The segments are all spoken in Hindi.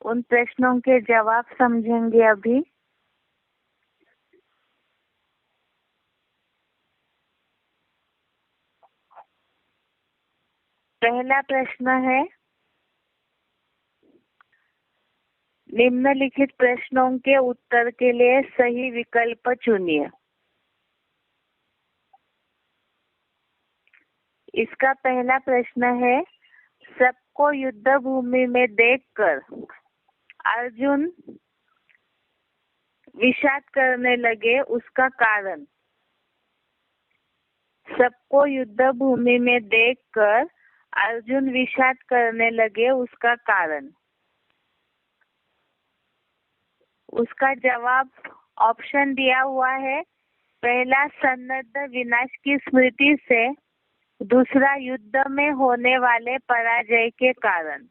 उन प्रश्नों के जवाब समझेंगे अभी। पहला प्रश्न है, निम्नलिखित प्रश्नों के उत्तर के लिए सही विकल्प चुनिए। इसका पहला प्रश्न है, सबको युद्ध भूमि में देखकर अर्जुन विषाद करने लगे, उसका कारण। सबको युद्ध भूमि में देखकर अर्जुन विषाद करने लगे, उसका कारण। उसका जवाब ऑप्शन दिया हुआ है। पहला, सन्नद्ध विनाश की स्मृति से। दूसरा, युद्ध में होने वाले पराजय के कारण।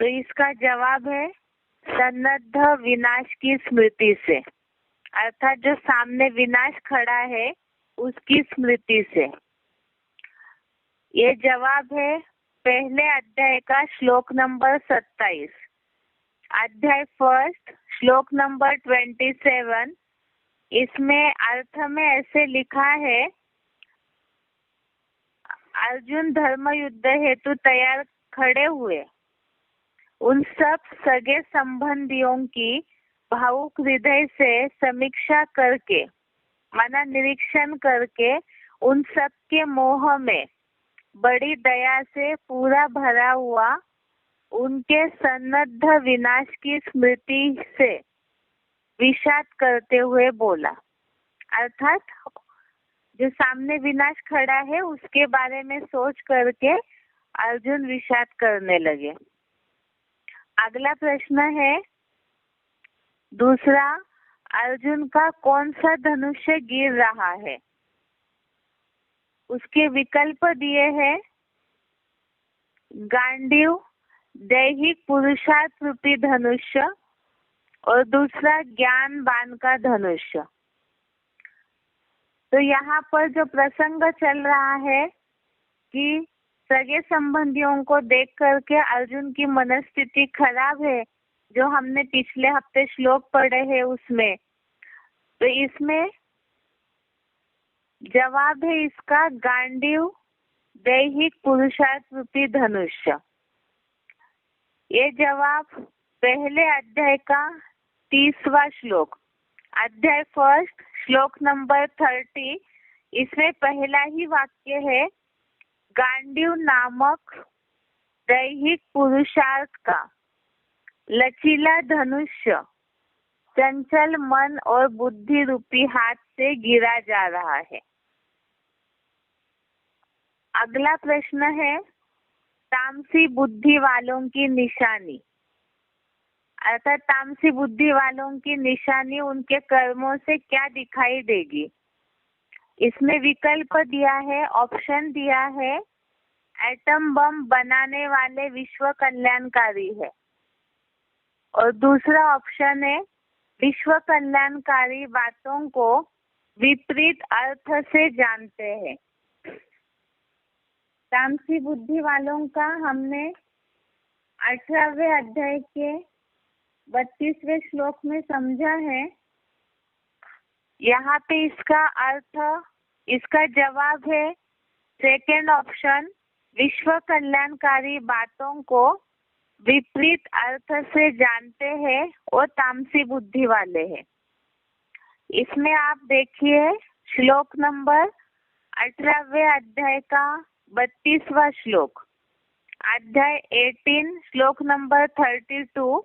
तो इसका जवाब है सन्नद्ध विनाश की स्मृति से, अर्थात जो सामने विनाश खड़ा है उसकी स्मृति से। ये जवाब है पहले अध्याय का श्लोक नंबर 27, अध्याय फर्स्ट, श्लोक नंबर 27। इसमें अर्थ में ऐसे लिखा है, अर्जुन धर्म युद्ध हेतु तैयार खड़े हुए। उन सब सगे संबंधियों की भावुक हृदय से समीक्षा करके, माना निरीक्षण करके, उन सब के मोह में बड़ी दया से पूरा भरा हुआ उनके सन्नद्ध विनाश की स्मृति से विषाद करते हुए बोला। अर्थात जो सामने विनाश खड़ा है उसके बारे में सोच करके अर्जुन विषाद करने लगे। अगला प्रश्न है, दूसरा, अर्जुन का कौन सा धनुष्य गिर रहा है? उसके विकल्प दिए हैं, गांडीव, दैहिक पुरुषार्थ रूपी धनुष्य, और दूसरा ज्ञान बाण का धनुष्य। तो यहाँ पर जो प्रसंग चल रहा है कि सगे संबंधियों को देख करके अर्जुन की मनस्थिति खराब है, जो हमने पिछले हफ्ते श्लोक पढ़े हैं उसमें। तो इसमें जवाब है इसका गांडीव, दैहिक पुरुषार्थ रूपी धनुष्य। ये जवाब पहले अध्याय का 30वां श्लोक, अध्याय फर्स्ट, श्लोक नंबर 30। इसमें पहला ही वाक्य है, गांडीव नामक दैहिक पुरुषार्थ का लचीला धनुष्य चंचल मन और बुद्धि रूपी हाथ से गिरा जा रहा है। अगला प्रश्न है, तामसी बुद्धि वालों की निशानी। अर्थात तामसी बुद्धि वालों की निशानी उनके कर्मों से क्या दिखाई देगी? इसमें विकल्प दिया है, ऑप्शन दिया है, एटम बम बनाने वाले विश्व कल्याणकारी है, और दूसरा ऑप्शन है, विश्व कल्याणकारी बातों को विपरीत अर्थ से जानते हैं। तामसी बुद्धि वालों का हमने 18वें अध्याय के 32वें श्लोक में समझा है। यहाँ पे इसका अर्थ, इसका जवाब है सेकेंड ऑप्शन, विश्व कल्याणकारी बातों को विपरीत अर्थ से जानते हैं और तामसी बुद्धि वाले हैं। इसमें आप देखिए श्लोक नंबर 18वें अध्याय का 32वां श्लोक, अध्याय 18, श्लोक नंबर 32।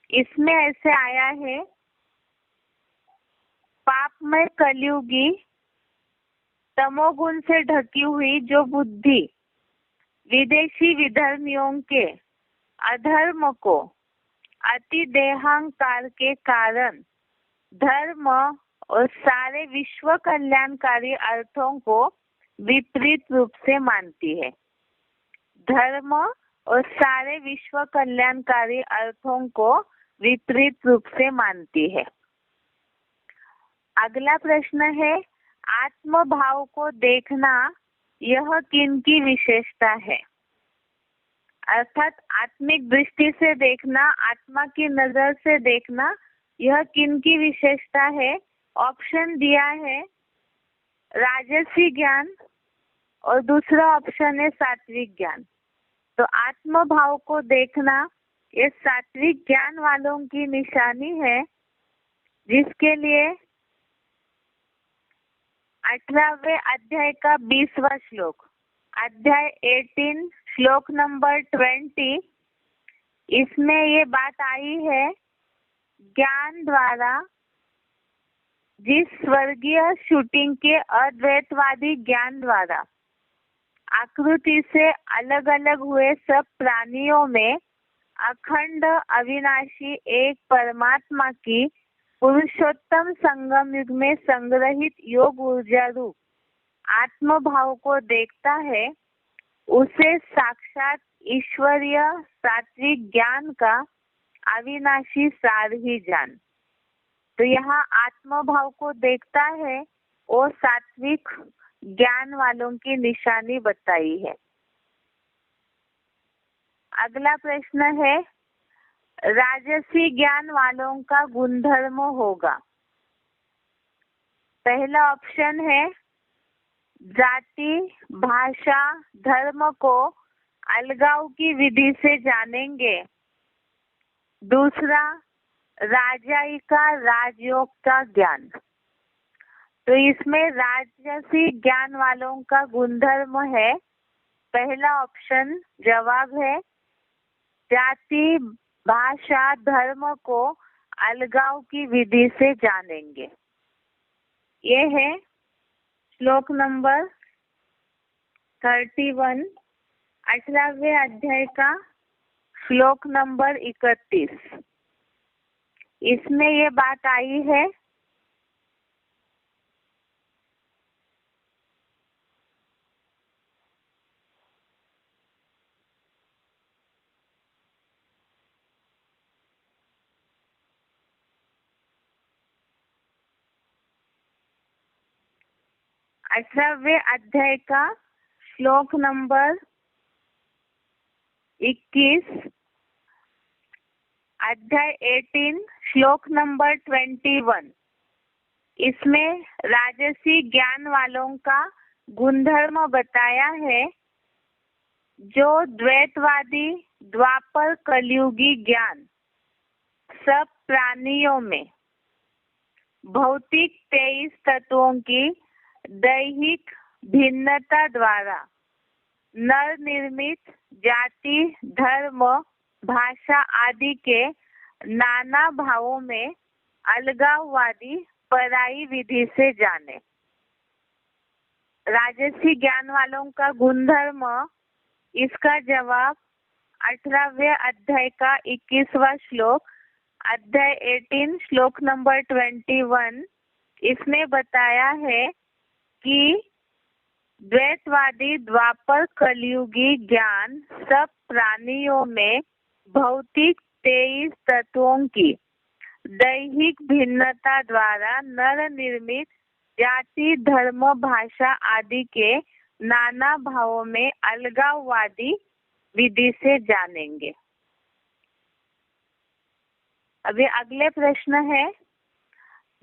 इसमें ऐसे आया है, पाप में कलयुगी तमोगुण से ढकी हुई जो बुद्धि विदेशी विधर्मियों के अधर्म को अति देहांकार के कारण धर्म और सारे विश्व कल्याणकारी अर्थों को विपरीत रूप से मानती है। धर्म और सारे विश्व कल्याणकारी अर्थों को विपरीत रूप से मानती है। अगला प्रश्न है, आत्म भाव को देखना यह किनकी विशेषता है? अर्थात आत्मिक दृष्टि से देखना, आत्मा की नजर से देखना, यह किन की विशेषता है? ऑप्शन दिया है राजसी ज्ञान और दूसरा ऑप्शन है सात्विक ज्ञान। तो आत्म भाव को देखना ये सात्विक ज्ञान वालों की निशानी है, जिसके लिए 18वें अध्याय का 20वां श्लोक, अध्याय 18 श्लोक नंबर 20, इसमें ये बात आई है, ज्ञान द्वारा जिस स्वर्गीय शूटिंग के अद्वैतवादी ज्ञान द्वारा आकृति से अलग अलग हुए सब प्राणियों में अखंड अविनाशी एक परमात्मा की पुरुषोत्तम संगम युग में संग्रहित योग ऊर्जा रूप आत्म भाव को देखता है, उसे साक्षात ईश्वरीय सात्विक ज्ञान का अविनाशी सार ही जान। तो यहाँ आत्म भाव को देखता है और सात्विक ज्ञान वालों की निशानी बताई है। अगला प्रश्न है, राजसी ज्ञान वालों का गुणधर्म होगा। पहला ऑप्शन है जाति, भाषा, धर्म को अलगाव की विधि से जानेंगे। दूसरा राजाई का राजयोग का ज्ञान। तो इसमें राजसी ज्ञान वालों का गुणधर्म है, पहला ऑप्शन जवाब है जाति, भाषा, धर्म को अलगाव की विधि से जानेंगे। ये है श्लोक नंबर 31, 18वें अध्याय का श्लोक नंबर 31। इसमें ये बात आई है, अठारहवें अध्याय का श्लोक नंबर 21, अध्याय 18 श्लोक नंबर 21। इसमें राजसी ज्ञान वालों का गुणधर्म बताया है, जो द्वैतवादी द्वापर कलयुगी ज्ञान सब प्राणियों में भौतिक 23 तत्वों की दैहिक भिन्नता द्वारा नर निर्मित जाति, धर्म, भाषा आदि के नाना भावों में अलगाववादी पराई विधि से जाने। राजसी ज्ञान वालों का गुणधर्म, इसका जवाब 18वें अध्याय का 21वां श्लोक, अध्याय 18 श्लोक नंबर 21, इसमें बताया है कि द्वैतवादी द्वापर कलयुगी ज्ञान सब प्राणियों में भौतिक 23 तत्वों की दैहिक भिन्नता द्वारा नर निर्मित जाति, धर्म, भाषा आदि के नाना भावों में अलगाववादी विधि से जानेंगे। अभी अगले प्रश्न है,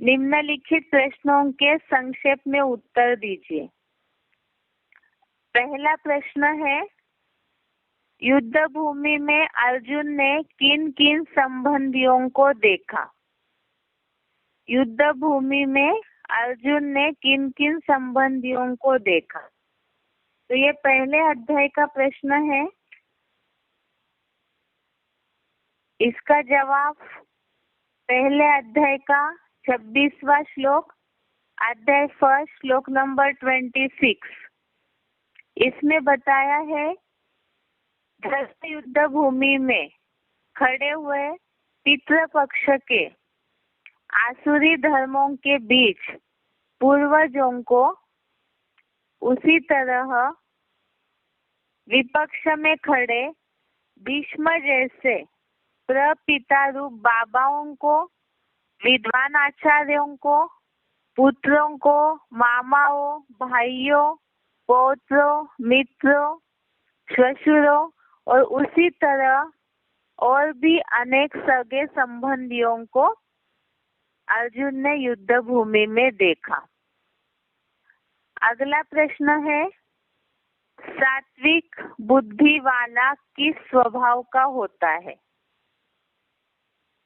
निम्नलिखित प्रश्नों के संक्षेप में उत्तर दीजिए। पहला प्रश्न है, युद्ध भूमि में अर्जुन ने किन किन संबंधियों को देखा? युद्ध भूमि में अर्जुन ने किन किन संबंधियों को देखा? तो ये पहले अध्याय का प्रश्न है। इसका जवाब पहले अध्याय का 26वां श्लोक, अध्याय 1 श्लोक नंबर 26। इसमें बताया है, धर्म युद्ध भूमि में खड़े हुए पितृपक्ष के आसुरी धर्मों के बीच पूर्वजों को उसी तरह विपक्ष में खड़े भीष्म जैसे प्रपिता रूप बाबाओं को, विद्वान आचार्यों को, पुत्रों को, मामाओं, भाइयों, पौत्रों, मित्रों, ससुरों और उसी तरह और भी अनेक सगे संबंधियों को अर्जुन ने युद्ध भूमि में देखा। अगला प्रश्न है, सात्विक बुद्धि वाला किस स्वभाव का होता है?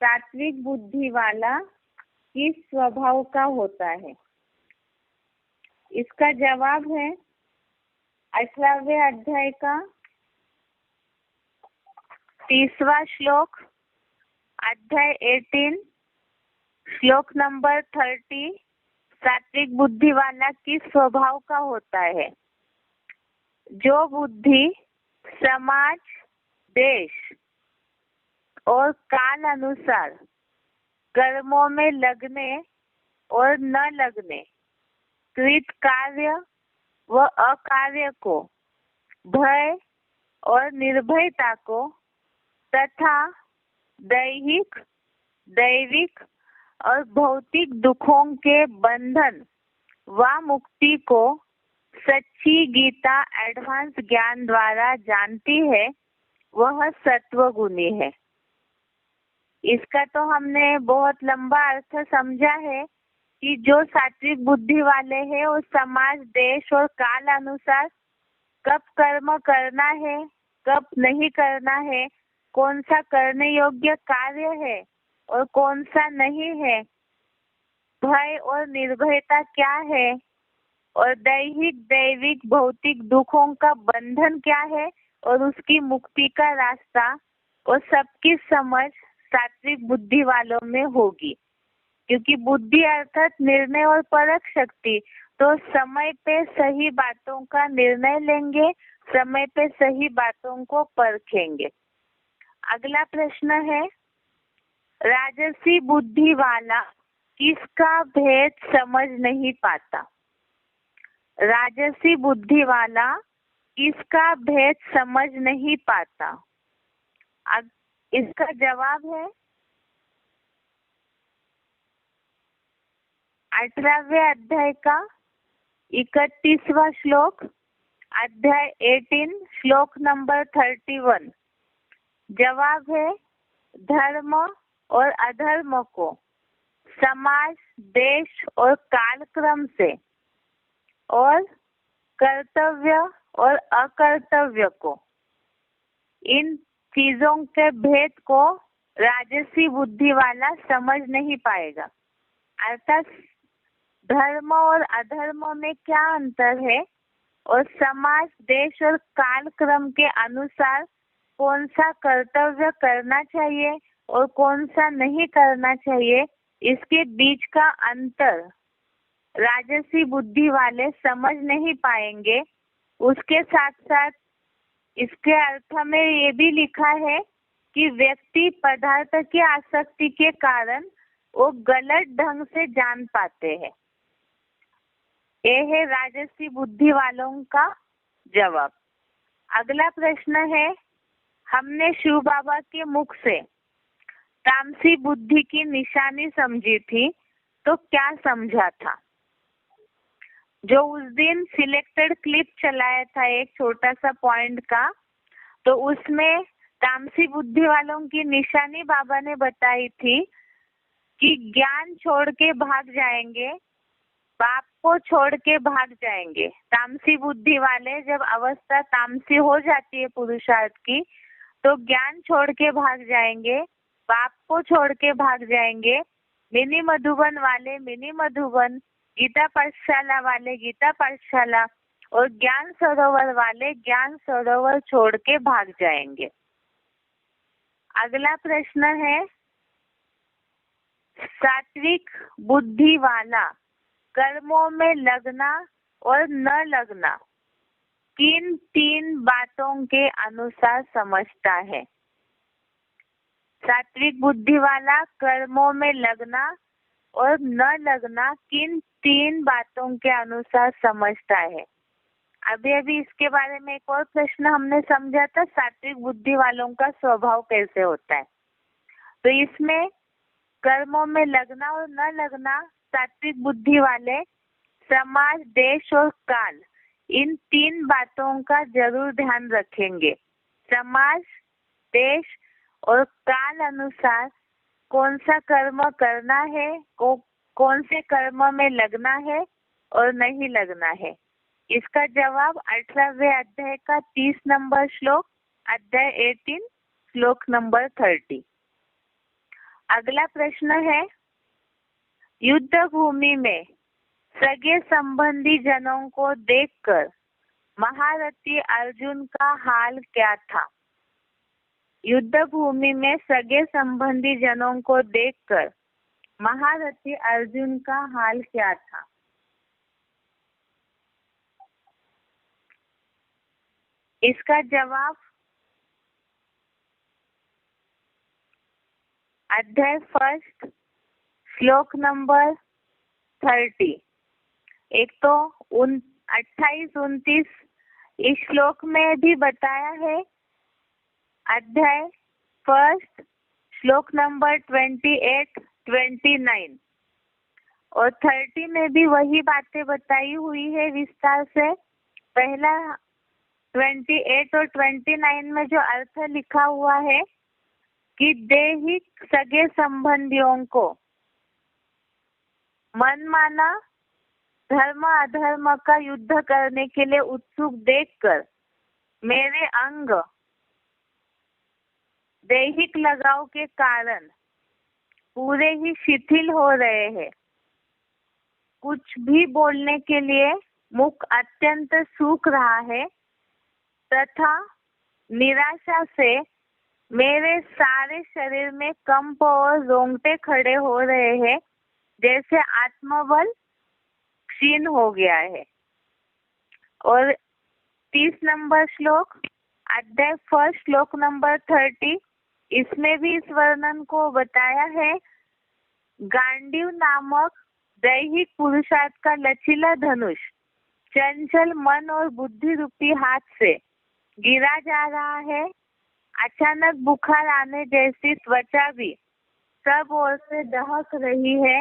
सात्विक बुद्धि वाला किस स्वभाव का होता है? इसका जवाब है 18वें अध्याय का 30वां श्लोक, अध्याय 18, श्लोक नंबर 30। सात्विक बुद्धि वाला किस स्वभाव का होता है? जो बुद्धि समाज, देश और काल अनुसार कर्मों में लगने और न लगने, कृत कार्य व अकार्य को, भय और निर्भयता को तथा दैहिक, दैविक और भौतिक दुखों के बंधन व मुक्ति को सच्ची गीता एडवांस ज्ञान द्वारा जानती है, वह सत्वगुणी है। इसका तो हमने बहुत लंबा अर्थ समझा है कि जो सात्विक बुद्धि वाले हैं वो समाज, देश और काल अनुसार कब कर्म करना है, कब नहीं करना है, कौन सा करने योग्य कार्य है और कौन सा नहीं है, भय और निर्भयता क्या है और दैहिक, दैविक, भौतिक दुखों का बंधन क्या है और उसकी मुक्ति का रास्ता, और सबकी समझ सात्विक बुद्धि वालों में होगी। क्योंकि बुद्धि अर्थात निर्णय और परख शक्ति, तो समय पे सही बातों का निर्णय लेंगे, समय पे सही बातों को परखेंगे। अगला प्रश्न है, राजसी बुद्धि वाला किसका भेद समझ नहीं पाता? राजसी बुद्धि वाला किसका भेद समझ नहीं पाता? इसका जवाब है 18वें अध्याय का 31वां श्लोक, अध्याय 18, श्लोक नंबर 31। जवाब है, धर्म और अधर्म को समाज, देश और कालक्रम से और कर्तव्य और अकर्तव्य को, इन चीजों के भेद को राजसी बुद्धि वाला समझ नहीं पाएगा। अर्थात धर्म और अधर्म में क्या अंतर है और समाज, देश और कालक्रम के अनुसार कौन सा कर्तव्य करना चाहिए और कौन सा नहीं करना चाहिए, इसके बीच का अंतर राजसी बुद्धि वाले समझ नहीं पाएंगे। उसके साथ साथ इसके अर्थ में ये भी लिखा है कि व्यक्ति पदार्थ की आसक्ति के कारण वो गलत ढंग से जान पाते हैं। ये है राजसी बुद्धि वालों का जवाब। अगला प्रश्न है, हमने शिव बाबा के मुख से तामसी बुद्धि की निशानी समझी थी, तो क्या समझा था? जो उस दिन सिलेक्टेड क्लिप चलाया था एक छोटा सा पॉइंट का, तो उसमें तामसी बुद्धि वालों की निशानी बाबा ने बताई थी कि ज्ञान छोड़ के भाग जाएंगे, बाप को छोड़ के भाग जाएंगे। तामसी बुद्धि वाले जब अवस्था तामसी हो जाती है पुरुषार्थ की, तो ज्ञान छोड़ के भाग जाएंगे, बाप को छोड़ के भाग जाएंगे। मिनी मधुबन वाले मिनी मधुबन, गीता पाठशाला वाले गीता पाठशाला और ज्ञान सरोवर वाले ज्ञान सरोवर छोड़ के भाग जाएंगे। अगला प्रश्न है, सात्विक बुद्धि वाला कर्मों में लगना और न लगना किन 3 बातों के अनुसार समझता है? सात्विक बुद्धि वाला कर्मों में लगना और न लगना किन 3 बातों के अनुसार समझता है? अभी इसके बारे में एक और प्रश्न हमने समझा था, सात्विक बुद्धि वालों का स्वभाव कैसे होता है। तो इसमें कर्मों में लगना और न लगना, सात्विक बुद्धि वाले समाज, देश और काल, इन 3 बातों का जरूर ध्यान रखेंगे। समाज, देश और काल अनुसार कौन सा कर्म करना है, कौन से कर्म में लगना है और नहीं लगना है। इसका जवाब 18वें अध्याय का 30 नंबर श्लोक, अध्याय 18 श्लोक नंबर 30। अगला प्रश्न है, युद्ध भूमि में सगे संबंधी जनों को देखकर महारथी अर्जुन का हाल क्या था। युद्ध भूमि में सगे संबंधी जनों को देखकर महारथी अर्जुन का हाल क्या था। इसका जवाब अध्याय 1 श्लोक नंबर 30। एक तो 28, 29 इस श्लोक में भी बताया है। अध्याय 1 श्लोक नंबर 28, 29 और 30 में भी वही बातें बताई हुई है विस्तार से। पहला 28 और 29 में जो अर्थ लिखा हुआ है कि दैहिक सगे संबंधियों को मनमाना धर्म अधर्म का युद्ध करने के लिए उत्सुक देखकर मेरे अंग दैहिक लगाव के कारण पूरे ही शिथिल हो रहे हैं। कुछ भी बोलने के लिए मुख अत्यंत सूख रहा है तथा निराशा से मेरे सारे शरीर में कंप और रोंगटे खड़े हो रहे हैं, जैसे आत्मबल क्षीण हो गया है। और 30 नंबर श्लोक, अध्याय 1 श्लोक नंबर 30, इसमें भी इस वर्णन को बताया है। गांडीव नामक दैहिक पुरुषार्थ का लचीला धनुष चंचल मन और बुद्धि रूपी हाथ से गिरा जा रहा है। अचानक बुखार आने जैसी त्वचा भी सब ओर से दहक रही है।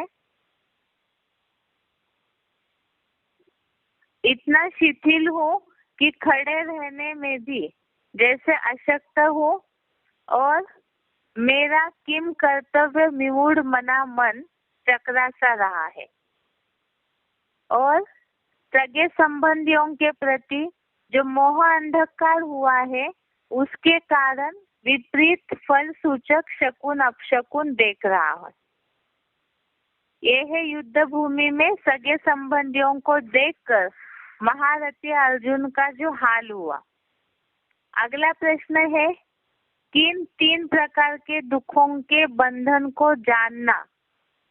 इतना शिथिल हो कि खड़े रहने में भी जैसे अशक्त हो और मेरा किम कर्तव्य विमूढ़ मना मन चकरा सा रहा है। और सगे संबंधियों के प्रति जो मोह अंधकार हुआ है उसके कारण विपरीत फल सूचक शकुन अपशकुन देख रहा है। ये है युद्ध भूमि में सगे संबंधियों को देखकर महारथी अर्जुन का जो हाल हुआ। अगला प्रश्न है, किन 3 प्रकार के दुखों के बंधन को जानना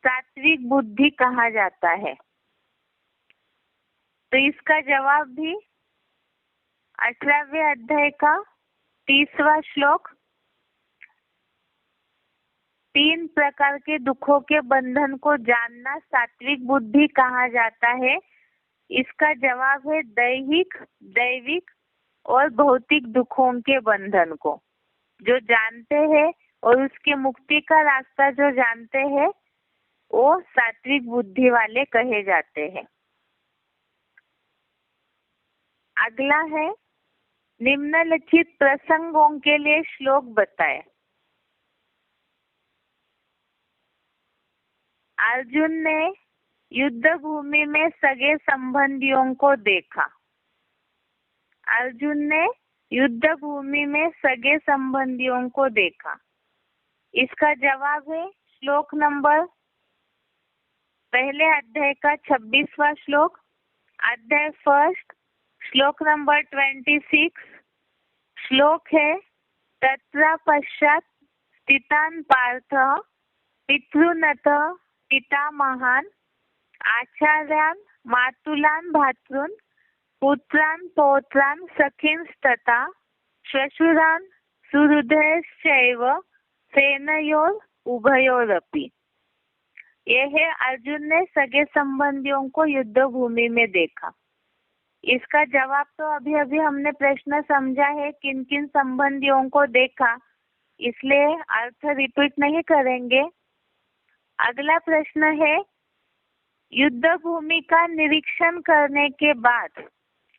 सात्विक बुद्धि कहा जाता है। तो इसका जवाब भी 18वें अध्याय का 30वां श्लोक, 3 प्रकार के दुखों के बंधन को जानना सात्विक बुद्धि कहा जाता है। इसका जवाब है दैहिक, दैविक और भौतिक दुखों के बंधन को जो जानते हैं और उसके मुक्ति का रास्ता जो जानते हैं वो सात्विक बुद्धि वाले कहे जाते हैं। अगला है, निम्नलिखित प्रसंगों के लिए श्लोक बताएं। अर्जुन ने युद्ध भूमि में सगे संबंधियों को देखा। अर्जुन ने युद्ध भूमि में सगे संबंधियों को देखा। इसका जवाब है श्लोक नंबर पहले अध्याय का 26वां श्लोक, अध्याय 1 श्लोक नंबर 26। श्लोक है, तत्र पश्चात स्थितान पार्थ पितृनत पितामहान आचार्यान मातुलान भातृन पुत्रान पौत्रान सखींस्तथा श्वशुरान सुहृदयश्चैव सेनयोर उभयोरपि। यह है अर्जुन ने सगे संबंधियों को युद्ध भूमि में देखा। इसका जवाब तो अभी अभी हमने प्रश्न समझा है, किन किन संबंधियों को देखा, इसलिए अर्थ रिपीट नहीं करेंगे। अगला प्रश्न है, युद्ध भूमि का निरीक्षण करने के बाद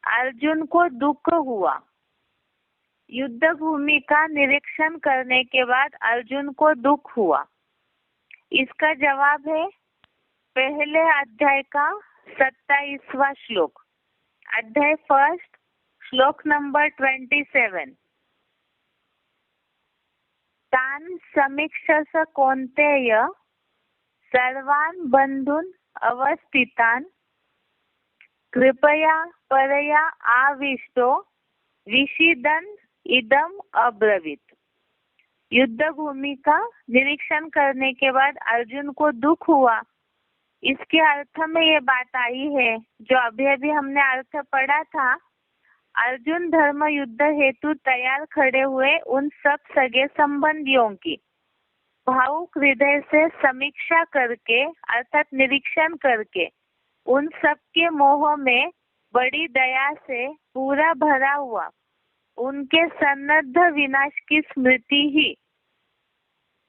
अर्जुन को दुख हुआ। युद्ध भूमि का निरीक्षण करने के बाद अर्जुन को दुख हुआ। इसका जवाब है पहले अध्याय का 27वां श्लोक, अध्याय फर्स्ट, श्लोक नंबर 27। तान समीक्षस कौन्तेय सर्वान् बंधून् अवस्थितान् कृपया परया आविष्टो विषीदन् इदम अब्रवीत। युद्ध भूमि का निरीक्षण करने के बाद अर्जुन को दुख हुआ। इसके अर्थ में ये बात आई है जो अभी अभी हमने अर्थ पढ़ा था। अर्जुन धर्म युद्ध हेतु तैयार खड़े हुए उन सब सगे संबंधियों की भावुक हृदय से समीक्षा करके अर्थात निरीक्षण करके उन सब के मोह में बड़ी दया से पूरा भरा हुआ उनके सन्नद्ध विनाश की स्मृति ही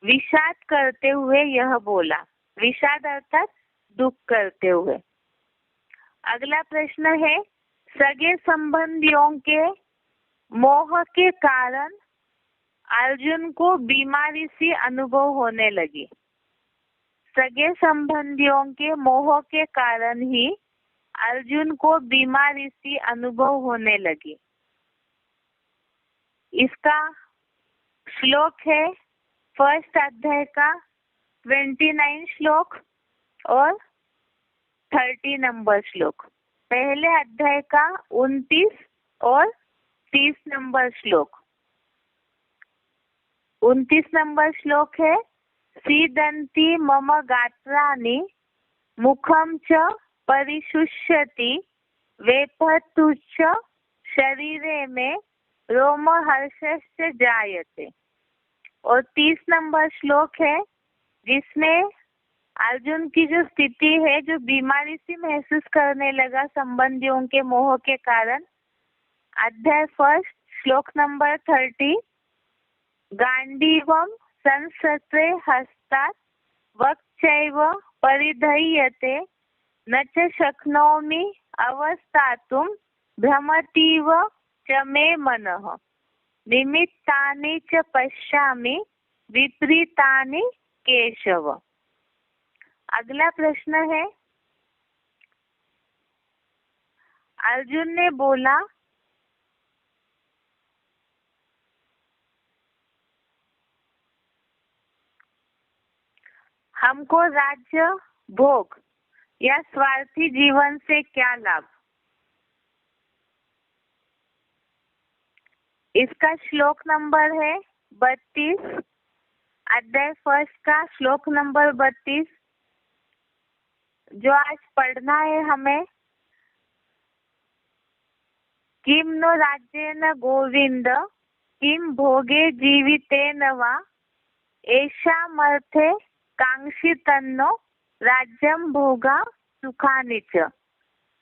विषाद करते हुए यह बोला। विषाद अर्थात दुख करते हुए। अगला प्रश्न है, सगे संबंधियों के मोह के कारण अर्जुन को बीमारी सी अनुभव होने लगी। सगे संबंधियों के मोह के कारण ही अर्जुन को बीमारी सी अनुभव होने लगी। इसका श्लोक है फर्स्ट अध्याय का 29 श्लोक और 30 नंबर श्लोक। पहले अध्याय का 29 और 30 नंबर श्लोक। 29 नंबर श्लोक है, सीदंती मम गात्राणि मुखम च परिशुष्यति वेपतुश्च शरीरे में रोमहर्षश्च जायते। और 30 नंबर श्लोक है जिसमें अर्जुन की जो स्थिति है, जो बीमारी सी महसूस करने लगा संबंधियों के मोह के कारण। अध्याय फर्स्ट, श्लोक नंबर 30। गांडीवम संसते हस्तात् वक्चैव परिधय्यते न च शक्नोमि अवस्थातुं भ्रमतीव च मे मनः निमित्तानि च पश्यामि विपरीतानि केशव। अगला प्रश्न है, अर्जुन ने बोला हमको राज्य भोग या स्वार्थी जीवन से क्या लाभ। इसका श्लोक नंबर है 32, अध्याय फर्स्ट का श्लोक नंबर 32 जो आज पढ़ना है हमें। किम नो राज्येन गोविंद किम भोगे जीवितेन वा एषामर्थे कांक्षितन्नो राज्यं भोगा सुखानि च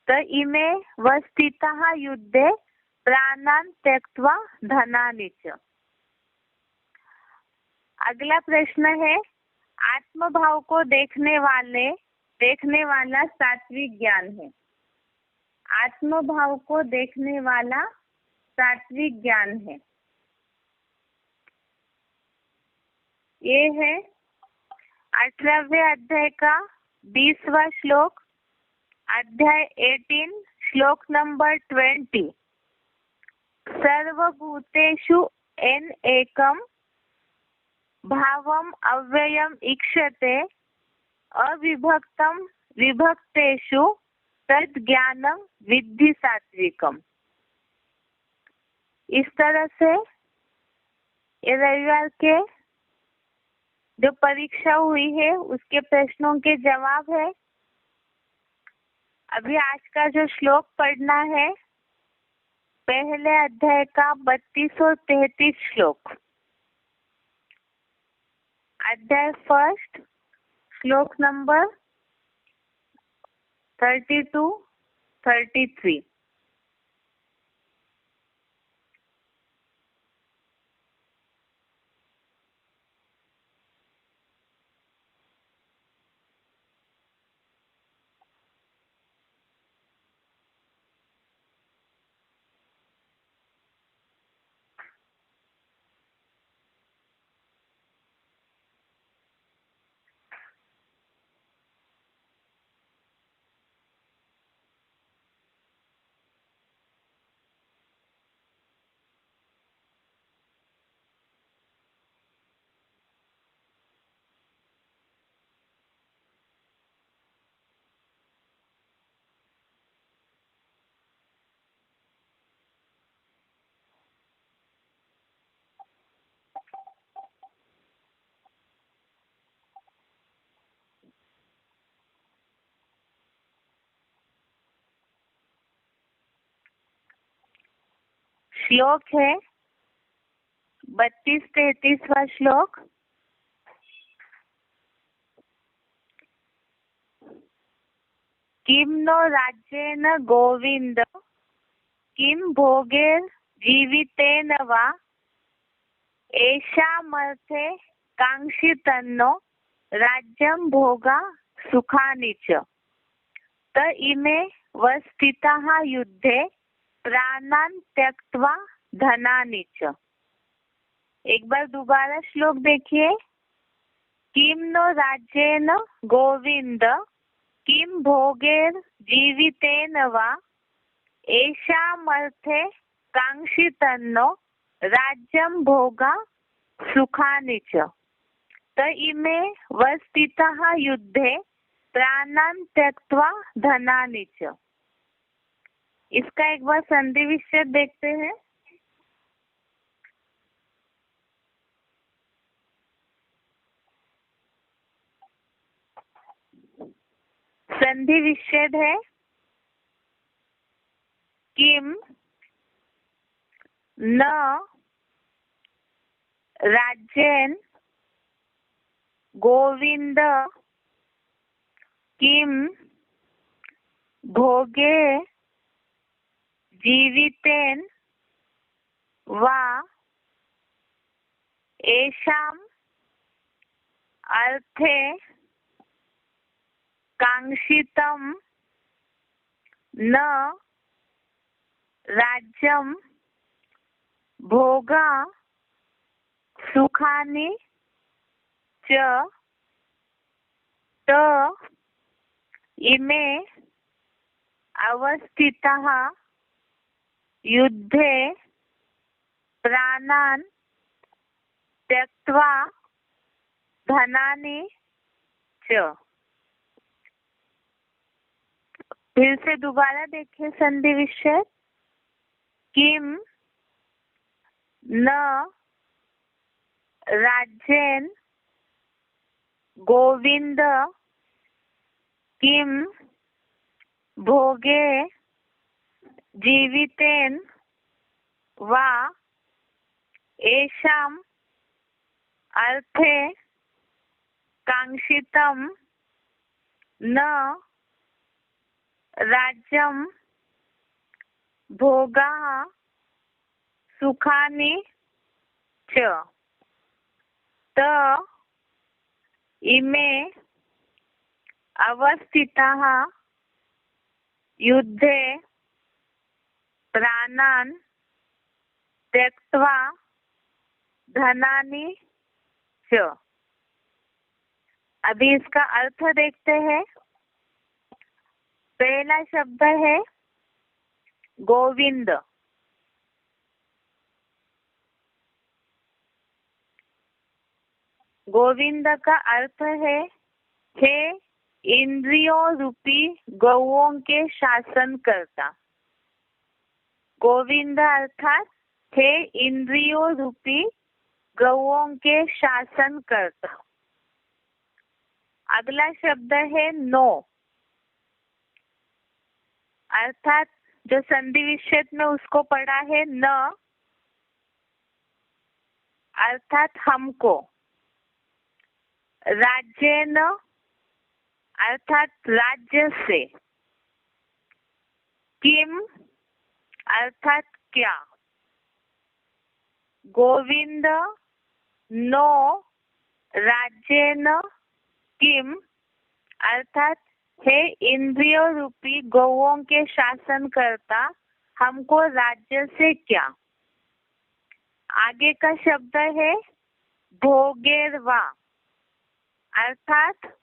त इमे वस्थितः युद्धे प्राणान् त्यक्त्वा धनानि च। अगला प्रश्न है, आत्मभाव को देखने वाला सात्विक ज्ञान है। आत्मभाव को देखने वाला सात्विक ज्ञान है। ये है 18वें अध्याय का 20वां श्लोक, अध्याय 18 श्लोक नंबर 20। सर्वभूतेषु एन एकम भावम अव्ययम ईक्षते अविभक्तम विभक्तेषु तद ज्ञानम विद्धि सात्विकम। इस तरह से ये रविवार के जो परीक्षा हुई है उसके प्रश्नों के जवाब है। अभी आज का जो श्लोक पढ़ना है पहले अध्याय का 32 और 33 श्लोक। अध्याय फर्स्ट श्लोक नंबर 32, 33। श्लोक है 32-33वां श्लोक। किम नो राज्येन गोविंद किम भोगेर जीवितेन वा एषामर्थे कांक्षितन्नो राज्यं भोगा सुखानि च त इमे वस्थिताः युद्धे प्राणान् त्यक्त्वा धनानि च। एक बार दोबारा श्लोक देखिए। किम नो राज्येन गोविंद किम भोगेर जीवितेन वा एषामर्थे कांक्षितन्नो राज्यं भोगा सुखानि च त इमे वस्थिताः युद्धे प्राणान् त्यक्त्वा धनानि च। इसका एक बार संधि विच्छेद देखते हैं। संधि विच्छेद है किम न राज्येन गोविंद किम भोगे जीवितेन वा एषाम् अर्थे कांक्षितं न राज्यं भोगा सुखानि च त इमे अवस्थिताः युद्धे प्राणान् त्यक्त्वा धनानि च। फिर से दोबारा देखिए संधि विच्छेद। किम न राज्येन गोविंद किम भोगे जीवितेन वा एषाम् अर्थे कांक्षितं न राज्यं भोगा सुखानि च त इमे अवस्थिताः युद्धे प्राणान् त्यक्त्वा धनानि च। अभी इसका अर्थ देखते हैं। पहला शब्द है गोविंद। गोविंद का अर्थ है हे इंद्रियों रूपी गौओं के शासन करता। गोविंद अर्थात हे इंद्रियों रूपी गौओं के शासन करता। अगला शब्द है नो, अर्थात जो संधि विच्छेद में उसको पढ़ा है न, अर्थात हमको। राज्येन अर्थात राज्य से। किम अर्थात क्या। गोविंद नो राज्येन किम अर्थात हे इंद्रियों रूपी गौओं के शासन करता हमको राज्य से क्या। आगे का शब्द है भोगेरवा, अर्थात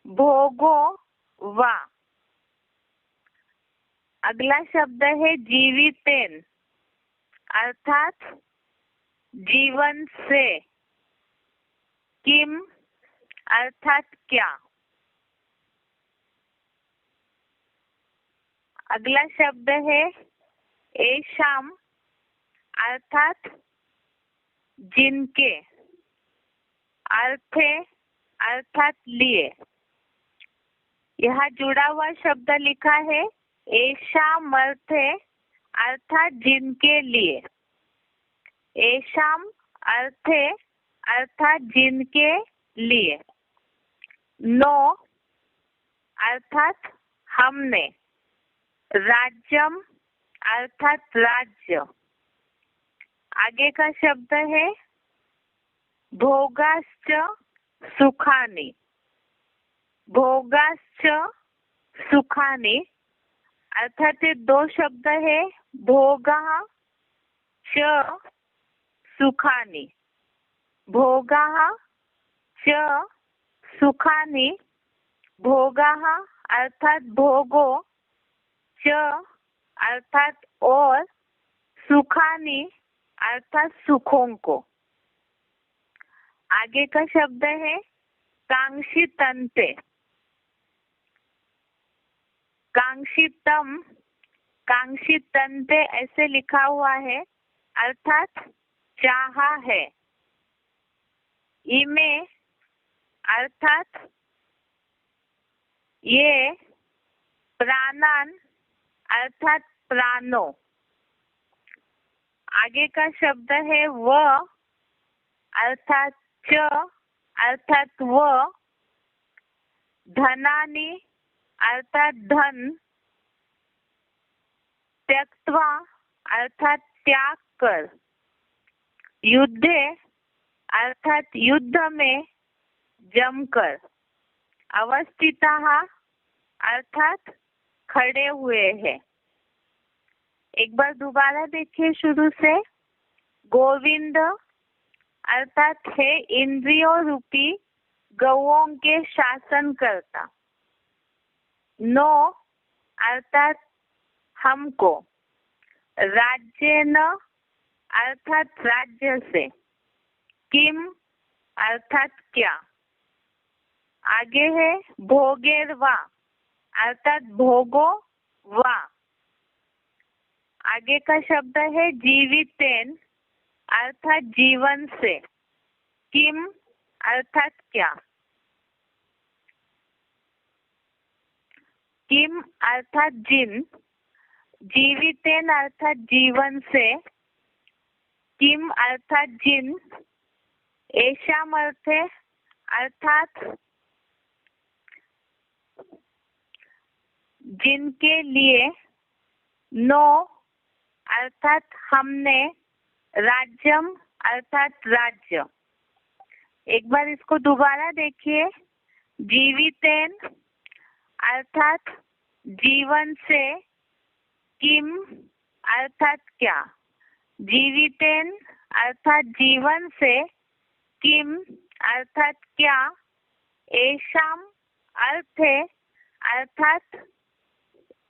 भोगो वा। अगला शब्द है जीवितेन, अर्थात जीवन से। किम अर्थात क्या। अगला शब्द है एशाम, अर्थात जिनके। अर्थे अर्थात लिए। यहाँ जुड़ा हुआ शब्द लिखा है एशामर्थे, अर्थात जिनके लिए, येषाम अर्थे अर्थात जिनके लिए, नो अर्थात हमने, राज्यम अर्थात राज्य। आगे का शब्द है भोगाश्च सुखानि। भोगाश्च सुखानि अर्थात ये दो शब्द है, भोगा च सुखानि। भोगा च सुखानि, भोगा अर्थात भोगो, च अर्थात और, सुखानि अर्थात सुखों को। आगे का शब्द है कांक्षितन्ते। कांक्षितम, कांक्षितन्ते ऐसे लिखा हुआ है, अर्थात चाहा है। इमे अर्थात ये, प्राणान अर्थात प्राणों। आगे का शब्द है व अर्थात च अर्थात व, धनानि अर्थात धन, त्यक्त्वा अर्थात त्याग कर, युद्धे अर्थात युद्ध में जमकर, अवस्थितः अर्थात खड़े हुए हैं। एक बार दोबारा देखिए शुरू से। गोविंद अर्थात है इंद्रियों रूपी गौओं के शासन करता। नो अर्थात हमको, राज्येन अर्थात राज्य से, किम अर्थात क्या। आगे है भोगेर्वा अर्थात भोगो वा। आगे का शब्द है जीवितेन अर्थात जीवन से, किम अर्थात क्या। किम अर्थात जिन, जीवितेन अर्थात जीवन से, किम अर्थात जिन, येषाम अर्थे अर्थात जिनके लिए, नो अर्थात हमने, राज्यम अर्थात राज्य। एक बार इसको दोबारा देखिए। जीवितेन अर्थात जीवन से, किम अर्थात क्या। जीवितेन अर्थात जीवन से, किम अर्थात क्या, येषाम अर्थे अर्थात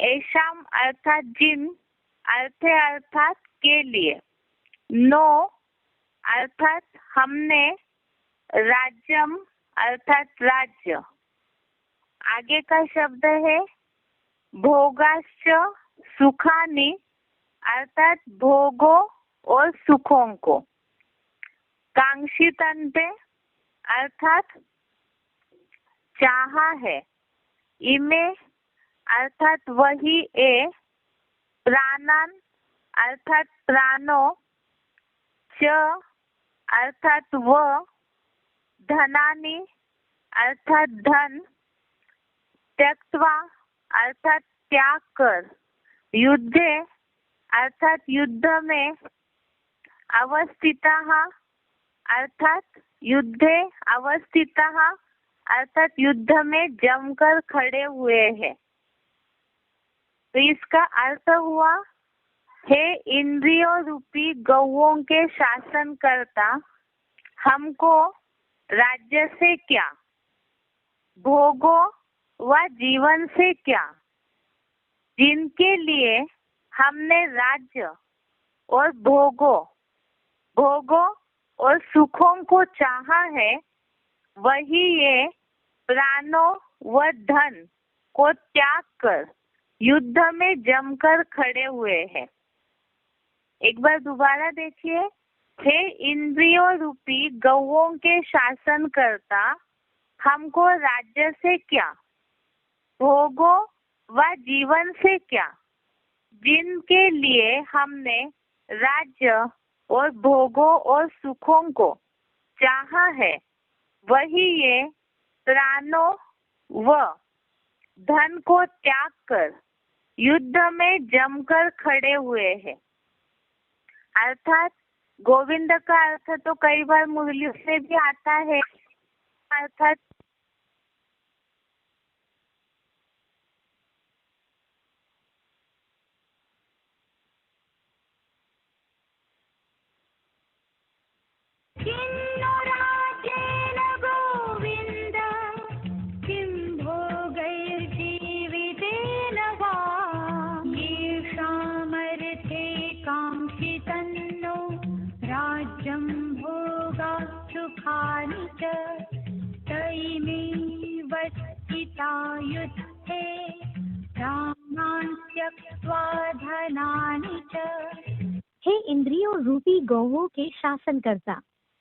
येषाम अर्थात जिन, अर्थे अर्थात के लिए, नो अर्थात हमने, राज्यम अर्थात राज्य। आगे का शब्द है भोगाश्च सुखानि अर्थात भोगों और सुखों को। कांक्षितन्ते अर्थात चाहा है। इमे अर्थात वही, ए प्राणान अर्थात प्राणों, च अर्थात व, धनानि अर्थात धन, त्यक्त्वा अर्थात त्याग कर, युद्धे अर्थात युद्ध में, अवस्थितः अर्थात युद्धे अवस्थितः अर्थात युद्ध में जमकर खड़े हुए हैं। तो इसका अर्थ हुआ, हे इंद्रियों रूपी गौओं के शासन करता, हमको राज्य से क्या, भोगों व जीवन से क्या, जिनके लिए हमने राज्य और भोगों और सुखों को चाहा है, वही ये प्राणों व धन को त्याग कर युद्ध में जमकर खड़े हुए हैं। एक बार दोबारा देखिए। हे इंद्रियों रूपी गौओं के शासन करता, हमको राज्य से क्या, भोगों व जीवन से क्या, जिनके लिए हमने राज्य और भोगों और सुखों को चाहा है, वही ये प्राणों व धन को त्याग कर युद्ध में जमकर खड़े हुए हैं। अर्थात गोविंद का अर्थ तो कई बार मुरलियों से भी आता है, अर्थात गोविंद किं भोगैर्जीवितेन वा येषामर्थे काङ्क्षितन्नो राज्यं भोगा सुखानि च तैमेव स्थिता युद्धे प्राणान् त्यक्त्वा धनानि च। हे इंद्रियों रूपी गौओं के शासनकर्ता,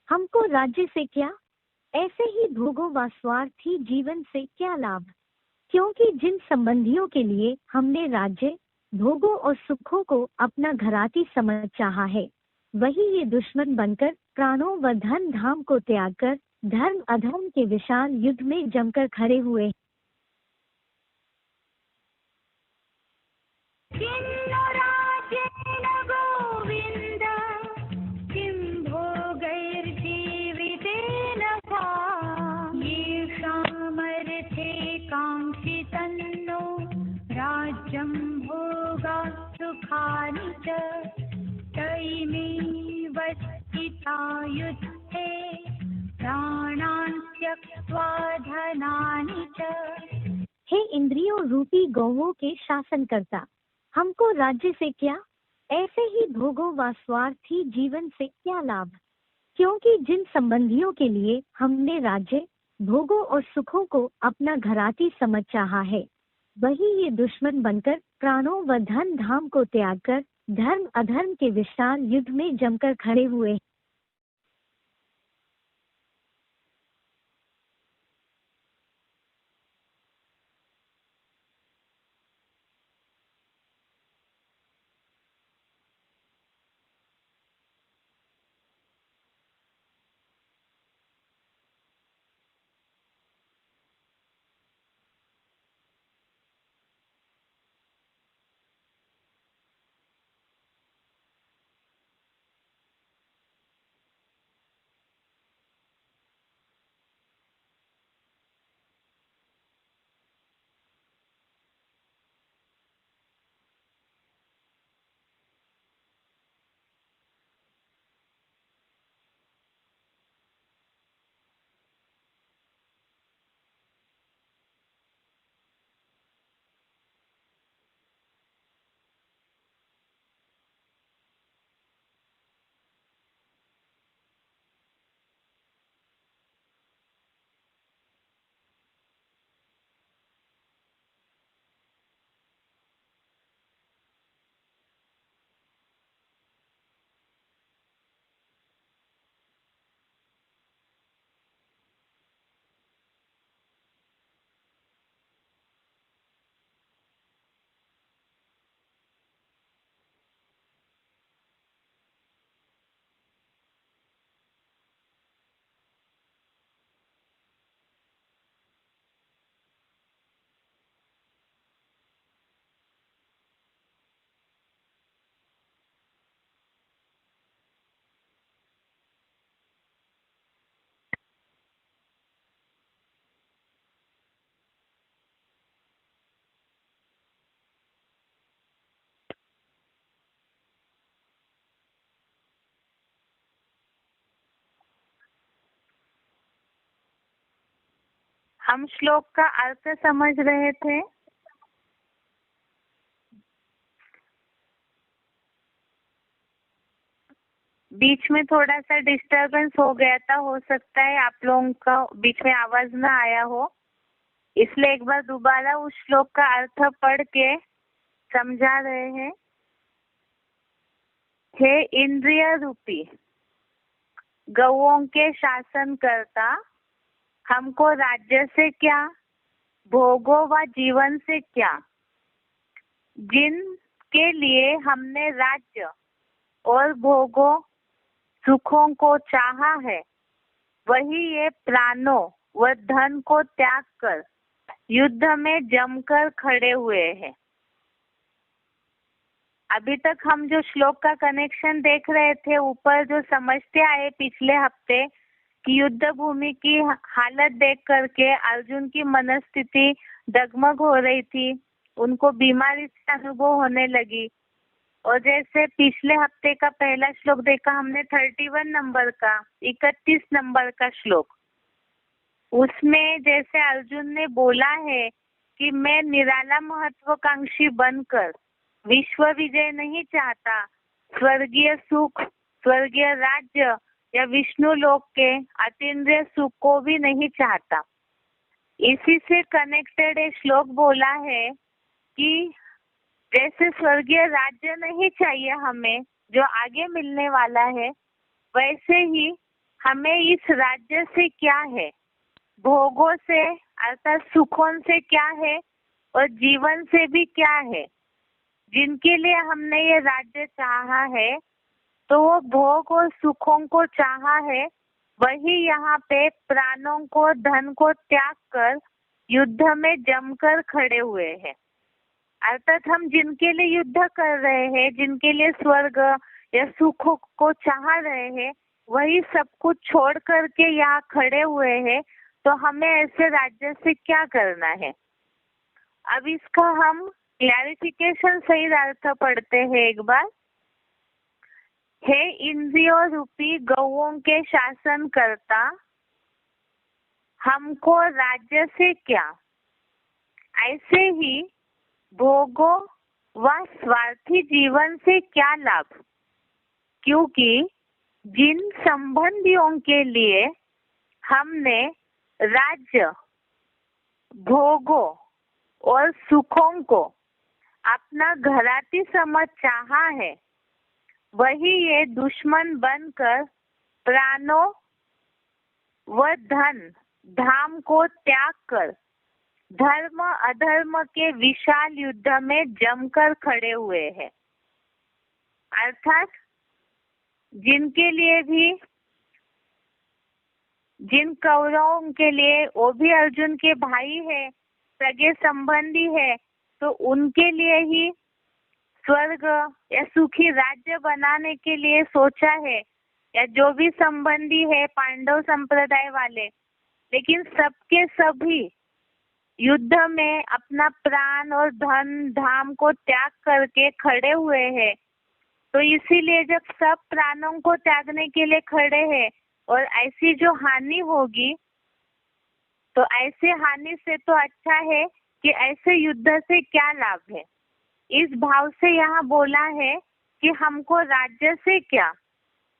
हमको राज्य से क्या, ऐसे ही भोगों व स्वार्थी जीवन से क्या लाभ, क्योंकि जिन संबंधियों के लिए हमने राज्य, भोगों और सुखों को अपना घराती समझ चाहा है, वही ये दुश्मन बनकर प्राणों व धन धाम को त्याग कर धर्म अधर्म के विशाल युद्ध में जमकर खड़े हुए। गोविंद किं भोगैर्जीवितेन वा येषामर्थे काङ्क्षितन्नो राज्यं भोगा सुखानि च तैमेव स्थिता युद्धे प्राणान् त्यक्त्वा धनानि च। हे इंद्रियों रूपी गौओं के शासनकर्ता, हमको राज्य से क्या, ऐसे ही भोगों व स्वार्थी जीवन से क्या लाभ, क्योंकि जिन संबंधियों के लिए हमने राज्य, भोगों और सुखों को अपना घराती समझ चाहा है, वही ये दुश्मन बनकर प्राणों व धन धाम को त्याग कर धर्म अधर्म के विशाल युद्ध में जमकर खड़े हुए। हम श्लोक का अर्थ समझ रहे थे। बीच में थोड़ा सा डिस्टरबेंस हो गया था, हो सकता है आप लोगों का बीच में आवाज ना आया हो, इसलिए एक बार दोबारा उस श्लोक का अर्थ पढ़ के समझा रहे हैं। हे इंद्रिय रूपी गौओं के शासन करता, हमको राज्य से क्या, भोगों व जीवन से क्या, जिन जिसके लिए हमने राज्य और भोगों सुखों को चाहा है, वही ये प्राणों व धन को त्याग कर युद्ध में जमकर खड़े हुए हैं। अभी तक हम जो श्लोक का कनेक्शन देख रहे थे, ऊपर जो समझते आए पिछले हफ्ते कि युद्ध भूमि की हालत देख करके अर्जुन की मनस्थिति डगमग हो रही थी, उनको बीमारी से अनुभव होने लगी। और जैसे पिछले हफ्ते का पहला श्लोक देखा हमने 31 नंबर का, 31 नंबर का श्लोक, उसमें जैसे अर्जुन ने बोला है कि मैं निराला महत्वाकांक्षी बनकर विश्व विजय नहीं चाहता, स्वर्गीय सुख, स्वर्गीय राज्य या विष्णु लोक के अतीन्द्रिय सुख को भी नहीं चाहता। इसी से कनेक्टेड एक श्लोक बोला है कि जैसे स्वर्गीय राज्य नहीं चाहिए हमें जो आगे मिलने वाला है, वैसे ही हमें इस राज्य से क्या है, भोगों से अर्थात सुखों से क्या है और जीवन से भी क्या है, जिनके लिए हमने ये राज्य चाहा है, तो वो भोग और सुखों को चाहा है, वही यहाँ पे प्राणों को, धन को त्याग कर युद्ध में जमकर खड़े हुए हैं। अर्थात हम जिनके लिए युद्ध कर रहे हैं, जिनके लिए स्वर्ग या सुख को चाह रहे हैं, वही सब कुछ छोड़ करके यहाँ खड़े हुए हैं। तो हमें ऐसे राज्य से क्या करना है? अब इसका हम क्लैरिफिकेशन सही अर्थ पढ़ते हैं एक बार। हे इंद्रियों रूपी गौओं के शासन करता, हमको राज्य से क्या, ऐसे ही भोगों व स्वार्थी जीवन से क्या लाभ, क्योंकि जिन संबंधियों के लिए हमने राज्य, भोगों और सुखों को अपना घराती समझ चाहा है, वही ये दुश्मन बनकर प्राणों व धन धाम को त्याग कर धर्म अधर्म के विशाल युद्ध में जमकर खड़े हुए हैं। अर्थात जिनके लिए भी, जिन कौरवों के लिए, वो भी अर्जुन के भाई है, सगे संबंधी है, तो उनके लिए ही स्वर्ग या सुखी राज्य बनाने के लिए सोचा है, या जो भी संबंधी है पांडव संप्रदाय वाले, लेकिन सबके सभी युद्ध में अपना प्राण और धन धाम को त्याग करके खड़े हुए हैं। तो इसीलिए जब सब प्राणों को त्यागने के लिए खड़े हैं और ऐसी जो हानि होगी, तो ऐसे हानि से तो अच्छा है कि ऐसे युद्ध से क्या लाभ है। इस भाव से यहाँ बोला है कि हमको राज्य से क्या,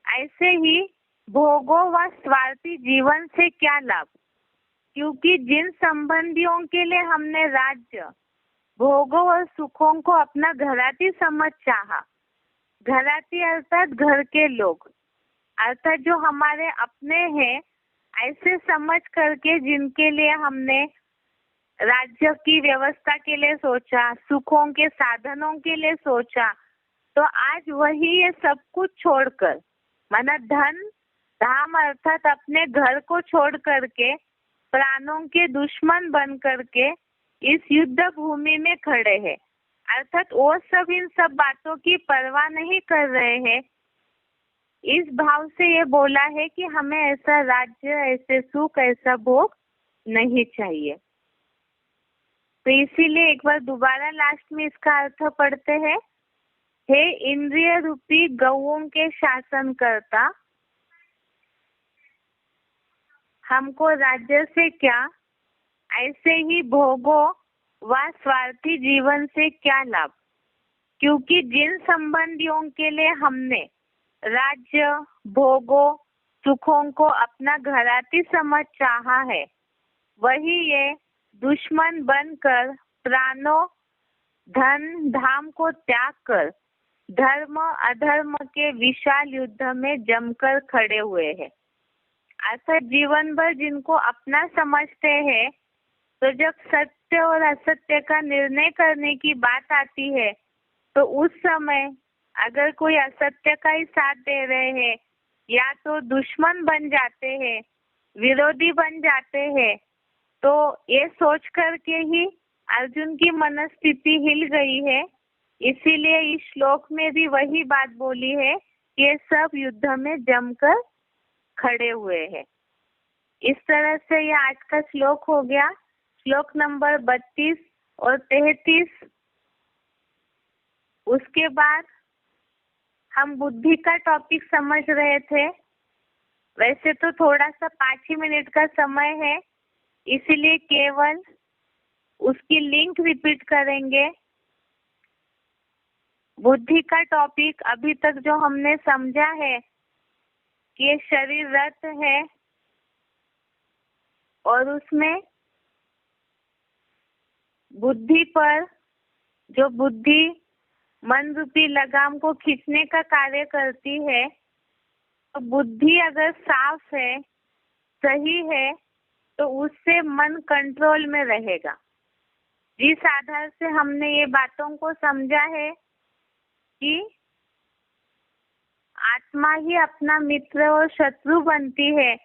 ऐसे ही भोगों व स्वार्थी जीवन से क्या लाभ, क्योंकि जिन संबंधियों के लिए हमने राज्य, भोगों और सुखों को अपना घराती समझ चाहा, घराती अर्थात घर के लोग, अर्थात जो हमारे अपने हैं, ऐसे समझ करके जिनके लिए हमने राज्य की व्यवस्था के लिए सोचा, सुखों के साधनों के लिए सोचा, तो आज वही ये सब कुछ छोड़कर, माना धन धाम अर्थात अपने घर को छोड़ करके प्राणों के दुश्मन बन करके इस युद्ध भूमि में खड़े हैं। अर्थात वो सब इन सब बातों की परवाह नहीं कर रहे हैं। इस भाव से ये बोला है कि हमें ऐसा राज्य, ऐसे सुख, ऐसा भोग नहीं चाहिए। तो इसीलिए एक बार दोबारा लास्ट में इसका अर्थ पढ़ते हैं। हे इंद्रिय रूपी गौओं के शासन करता, हमको राज्य से क्या, ऐसे ही भोगों व स्वार्थी जीवन से क्या लाभ, क्योंकि जिन संबंधियों के लिए हमने राज्य, भोगों, सुखों को अपना घराती समझ चाहा है, वही ये दुश्मन बनकर प्राणों, धन धाम को त्याग कर धर्म अधर्म के विशाल युद्ध में जमकर खड़े हुए हैं। ऐसा जीवन भर जिनको अपना समझते हैं, तो जब सत्य और असत्य का निर्णय करने की बात आती है, तो उस समय अगर कोई असत्य का ही साथ दे रहे हैं या तो दुश्मन बन जाते हैं, विरोधी बन जाते हैं, तो ये सोच करके ही अर्जुन की मनस्थिति हिल गई है। इसीलिए इस श्लोक में भी वही बात बोली है कि ये सब युद्ध में जमकर खड़े हुए हैं। इस तरह से ये आज का श्लोक हो गया, श्लोक नंबर 32 और 33। उसके बाद हम बुद्धि का टॉपिक समझ रहे थे। वैसे तो थोड़ा सा 5 ही मिनट का समय है, इसीलिए केवल उसकी लिंक रिपीट करेंगे। बुद्धि का टॉपिक अभी तक जो हमने समझा है कि ये शरीर रथ है और उसमें बुद्धि पर जो बुद्धि मन रूपी लगाम को खींचने का कार्य करती है, तो बुद्धि अगर साफ है, सही है, तो उससे मन कंट्रोल में रहेगा। जिस आधार से हमने ये बातों को समझा है कि आत्मा ही अपना मित्र और शत्रु बनती है,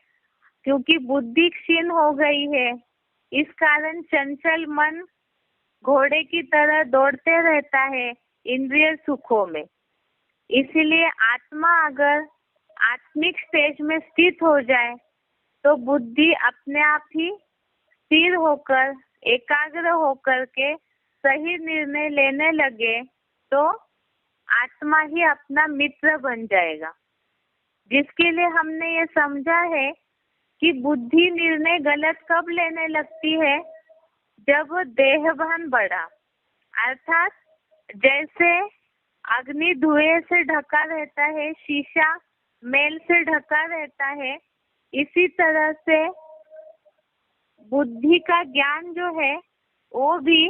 क्योंकि बुद्धि क्षीण हो गई है। इस कारण चंचल मन घोड़े की तरह दौड़ते रहता है इंद्रिय सुखों में। इसीलिए आत्मा अगर आत्मिक स्टेज में स्थित हो जाए तो बुद्धि अपने आप ही स्थिर होकर, एकाग्र होकर के सही निर्णय लेने लगे, तो आत्मा ही अपना मित्र बन जाएगा। जिसके लिए हमने ये समझा है कि बुद्धि निर्णय गलत कब लेने लगती है, जब देहभान बढ़ा। अर्थात जैसे अग्नि धुएं से ढका रहता है, शीशा मेल से ढका रहता है, इसी तरह से बुद्धि का ज्ञान जो है वो भी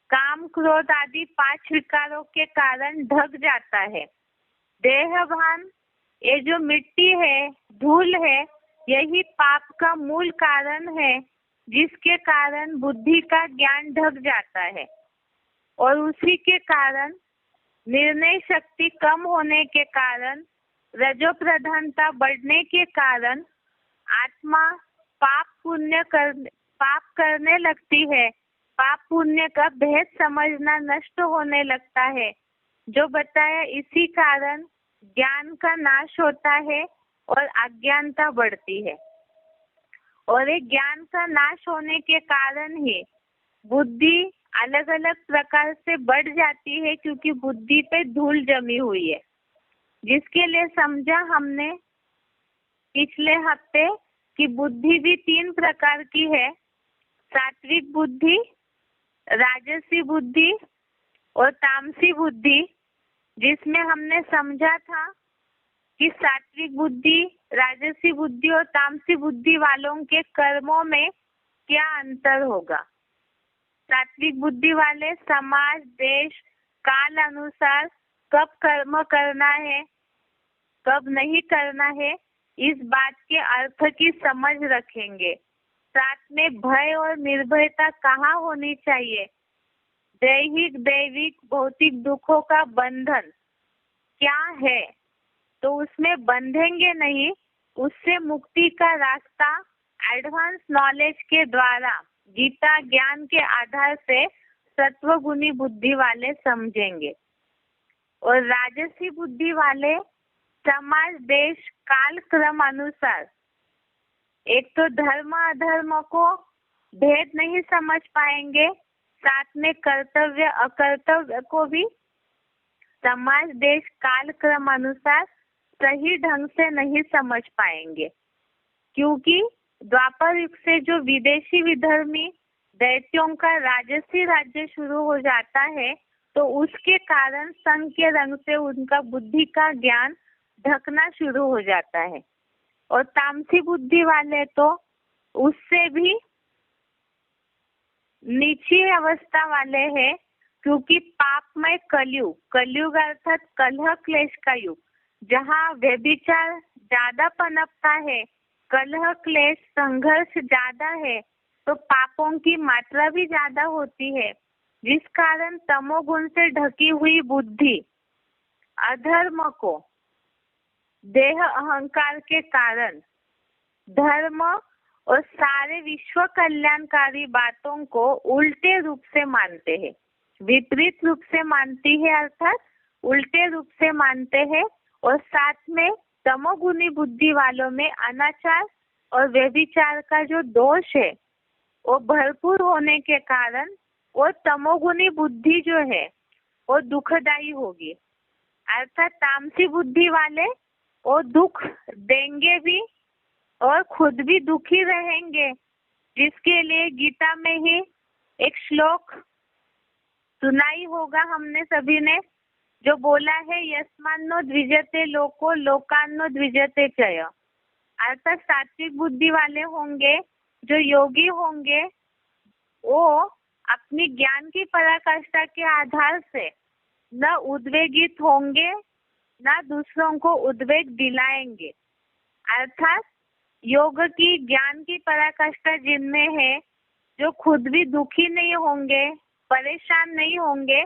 काम क्रोध आदि 5 विकारों के कारण ढक जाता है। देहभान, ये जो मिट्टी है, धूल है, यही पाप का मूल कारण है, जिसके कारण बुद्धि का ज्ञान ढक जाता है। और उसी के कारण निर्णय शक्ति कम होने के कारण, रजो प्रधानता बढ़ने के कारण आत्मा पाप करने लगती है। पाप पुण्य का भेद समझना नष्ट होने लगता है। जो बताया, इसी कारण ज्ञान का नाश होता है और अज्ञानता बढ़ती है। और ये ज्ञान का नाश होने के कारण ही बुद्धि अलग अलग प्रकार से बढ़ जाती है, क्योंकि बुद्धि पे धूल जमी हुई है। जिसके लिए समझा हमने पिछले हफ्ते कि बुद्धि भी 3 प्रकार की है, सात्विक बुद्धि, राजसी बुद्धि और तामसी बुद्धि। जिसमें हमने समझा था कि सात्विक बुद्धि, राजसी बुद्धि और तामसी बुद्धि वालों के कर्मों में क्या अंतर होगा। सात्विक बुद्धि वाले समाज, देश, काल अनुसार कब कर्म करना है, कब नहीं करना है, इस बात के अर्थ की समझ रखेंगे। साथ में भय और निर्भयता कहाँ होनी चाहिए, दैहिक, दैविक, भौतिक दुखों का बंधन क्या है, तो उसमें बंधेंगे नहीं। उससे मुक्ति का रास्ता एडवांस नॉलेज के द्वारा, गीता ज्ञान के आधार से सत्वगुणी बुद्धि वाले समझेंगे। और राजसी बुद्धि वाले समाज, देश, काल क्रम अनुसार एक तो धर्म अधर्म को भेद नहीं समझ पाएंगे, साथ में कर्तव्य अकर्तव्य को भी समाज, देश, काल क्रम अनुसार सही ढंग से नहीं समझ पाएंगे। क्योंकि द्वापर युग से जो विदेशी विधर्मी दैत्यों का राजसी राज्य शुरू हो जाता है, तो उसके कारण संघ के रंग से उनका बुद्धि का ज्ञान ढकना शुरू हो जाता है। और तामसी बुद्धि वाले तो उससे भी नीची अवस्था वाले हैं, क्योंकि पापमय कलयुग अर्थात कलह क्लेश का युग, जहाँ व्यभिचार ज्यादा पनपता है, कलह क्लेश संघर्ष ज्यादा है, तो पापों की मात्रा भी ज्यादा होती है। जिस कारण तमोगुण से ढकी हुई बुद्धि अधर्म को देह अहंकार के कारण धर्म और सारे विश्व कल्याणकारी बातों को उल्टे रूप से मानते हैं, विपरीत रूप से मानती है, अर्थात उल्टे रूप से मानते हैं। और साथ में तमोगुणी बुद्धि वालों में अनाचार और व्यभिचार का जो दोष है वो भरपूर होने के कारण वो तमोगुणी बुद्धि जो है वो दुखदायी होगी। अर्थात तामसी बुद्धि वाले वो दुख देंगे भी और खुद भी दुखी रहेंगे, जिसके लिए गीता में ही एक श्लोक सुनाई होगा हमने सभी ने, जो बोला है यस्मान्नो द्विजते लोको लोकान्नो द्विजते चय। अर्थात सात्विक बुद्धि वाले होंगे, जो योगी होंगे, वो अपनी ज्ञान की पराकाष्ठा के आधार से न उद्वेगित होंगे न दूसरों को उद्वेग दिलाएंगे। अर्थात योग की ज्ञान की पराकाष्ठा जिनमें है, जो खुद भी दुखी नहीं होंगे, परेशान नहीं होंगे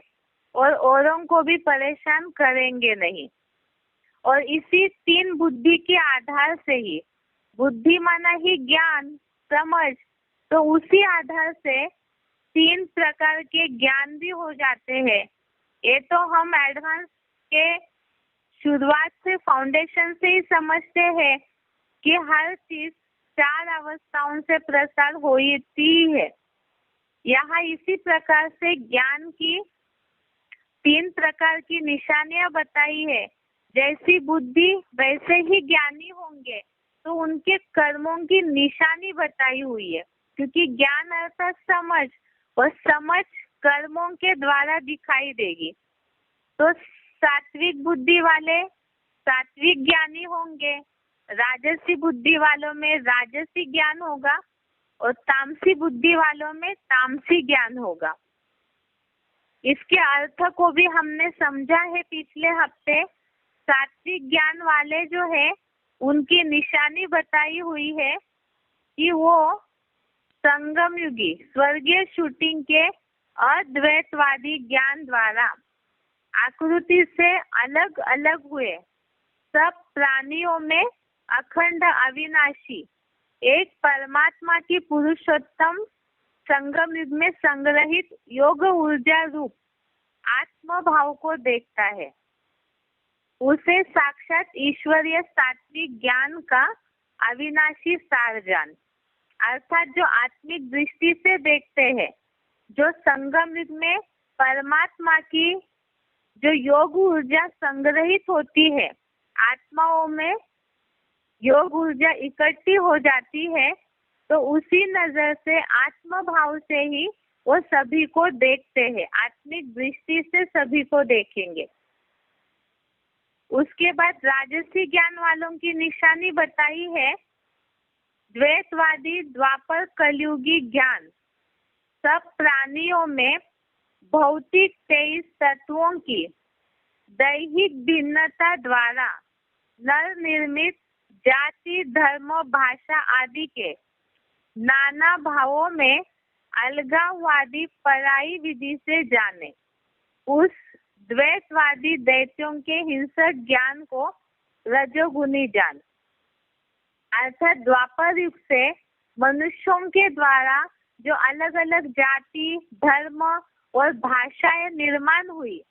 और औरों को भी परेशान करेंगे नहीं। और इसी तीन बुद्धि के आधार से ही, बुद्धि माना ही ज्ञान समझ, तो उसी आधार से तीन प्रकार के ज्ञान भी हो जाते हैं। ये तो हम एडवांस के शुरुआत से फाउंडेशन से ही समझते हैं कि हर चीज चार अवस्थाओं से प्रसार होती है। यहाँ इसी प्रकार से ज्ञान की तीन प्रकार की निशानियां बताई है। जैसी बुद्धि वैसे ही ज्ञानी होंगे, तो उनके कर्मों की निशानी बताई हुई है, क्योंकि ज्ञान अर्थात समझ, और समझ कर्मों के द्वारा दिखाई देगी। तो सात्विक बुद्धि वाले सात्विक ज्ञानी होंगे, राजसी बुद्धि वालों में राजसी ज्ञान होगा और तामसी बुद्धि वालों में तामसी ज्ञान होगा। इसके अर्थ को भी हमने समझा है पिछले हफ्ते। सात्विक ज्ञान वाले जो है उनकी निशानी बताई हुई है कि वो संगम युगी स्वर्गीय शूटिंग के अद्वैतवादी ज्ञान द्वारा आकृति से अलग अलग हुए सब प्राणियों में अखंड अविनाशी एक परमात्मा की पुरुषोत्तम संगम युग में संग्रहित योग ऊर्जा रूप आत्म भाव को देखता है। उसे साक्षात ईश्वरीय सात्विक ज्ञान का अविनाशी सार जान, अर्थात जो आत्मिक दृष्टि से देखते हैं, जो संगम युग में परमात्मा की जो योग ऊर्जा संग्रहित होती है, आत्माओं में योग ऊर्जा इकट्ठी हो जाती है, तो उसी नजर से आत्म भाव से ही वो सभी को देखते हैं, आत्मिक दृष्टि से सभी को देखेंगे। उसके बाद राजसी ज्ञान वालों की निशानी बताई है द्वैतवादी द्वापर कलयुगी ज्ञान। सब प्राणियों में भौतिक 23 तत्वों की दैहिक भिन्नता द्वारा नर निर्मित जाति धर्म भाषा आदि के नाना भावों में अलगाववादी पराई विधि से जाने। उस द्वैतवादी दैत्यों के हिंसक ज्ञान को रजोगुनी जान, अर्थात द्वापर युग से मनुष्यों के द्वारा जो अलग अलग जाति धर्म और भाषाएं निर्माण हुई,